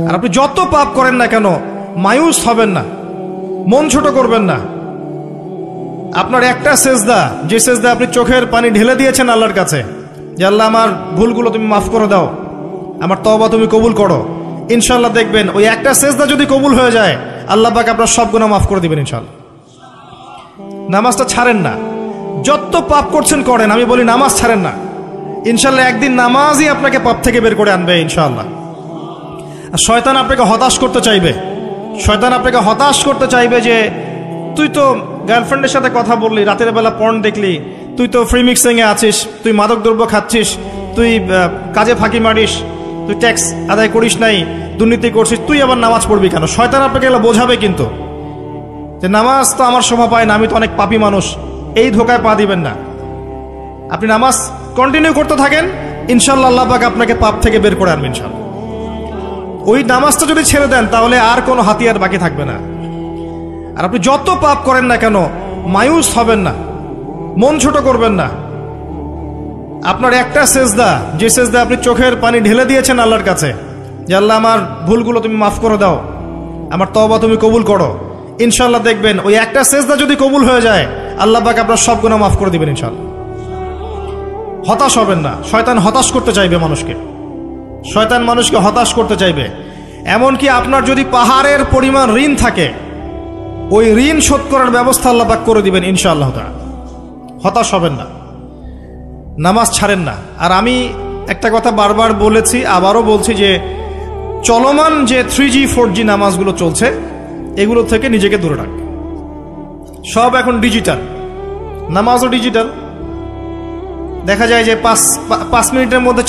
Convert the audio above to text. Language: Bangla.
আর আপনি যত পাপ করেন না কেন মায়ুস হবেন না, মন ছোট করবেন না। আপনার একটা সেজদা, যে সেজদা আপনি চোখের পানি ঢেলে দিয়েছেন আল্লাহর কাছে, যে আল্লাহ আমার ভুলগুলো তুমি মাফ করে দাও, আমার তওবা তুমি কবুল করো, ইনশাআল্লাহ দেখবেন ওই একটা সেজদা যদি কবুল হয়ে যায় আল্লাহ পাক আপনার সব গুনাহ মাফ করে দিবেন ইনশাআল্লাহ। নামাজটা ছাড়েন না, যত পাপ করছেন করেন, আমি বলি নামাজ ছাড়েন না, ইনশাআল্লাহ একদিন নামাজই আপনাকে পাপ থেকে বের করে আনবে ইনশাআল্লাহ। আর শয়তান আপনাকে হতাশ করতে চাইবে, শয়তান আপনাকে হতাশ করতে চাইবে যে তুই তো গার্লফ্রেন্ডের সাথে কথা বললি, রাতের বেলা পর্ন দেখলি, তুই তো ফ্রি মিক্সিংয়ে আছিস, তুই মাদকদ্রব্য খাচ্ছিস, তুই কাজে ফাঁকি মারিস, তুই ট্যাক্স আদায় করিস নাই, দুর্নীতি করছিস, তুই আবার নামাজ পড়বি কেন? শয়তান আপনাকে এগুলো বোঝাবে কিন্তু, যে নামাজ তো আমার শোভা পায় না, আমি তো অনেক পাপী মানুষ। এই ধোকায় পা দিবেন না। আপনি নামাজ কন্টিনিউ করতে থাকেন, ইনশাআল্লাহ আল্লাহ পাক আপনাকে পাপ থেকে বের করে আনবেন ইনশাআল্লাহ। ওই নামাজটা যদি ছেড়ে দেন তাহলে আর কোনো হাতিয়ার বাকি থাকবে না। আর আপনি যত পাপ করেন না কেন মায়ুস হবেন না, মন ছোট করবেন না। আপনার একটা সেজদা, যে সেজদা আপনি চোখের পানি ঢেলে দিয়েছেন আল্লাহর কাছে, যে আল্লাহ আমার ভুলগুলো তুমি মাফ করে দাও, আমার তওবা তুমি কবুল করো, ইনশাআল্লাহ দেখবেন ওই একটা সেজদা যদি কবুল হয়ে যায় আল্লাহ পাক আপনার সব গুনাহ মাফ করে দিবেন ইনশাআল্লাহ। হতাশ হবেন না। শয়তান হতাশ করতে চাইবে মানুষকে, শয়তান মানুষকে হতাশ করতে চাইবে। এমনকি আপনার যদি পাহাড়ের পরিমাণ ঋণ থাকে, ওই ঋণ শোধ করার ব্যবস্থা আল্লাহ পাক করে দিবেন ইনশাআল্লাহ তাআলা। হতাশ হবেন না, নামাজ ছাড়েন না। আর আমি একটা কথা বারবার বলেছি, আবারও বলছি, যে চলমান যে 3G 4G নামাজগুলো চলছে এগুলো থেকে নিজেকে দূরে রাখ। সব এখন ডিজিটাল, নামাজও ডিজিটাল। দেখা যায় যে 5 মিনিটের মধ্যে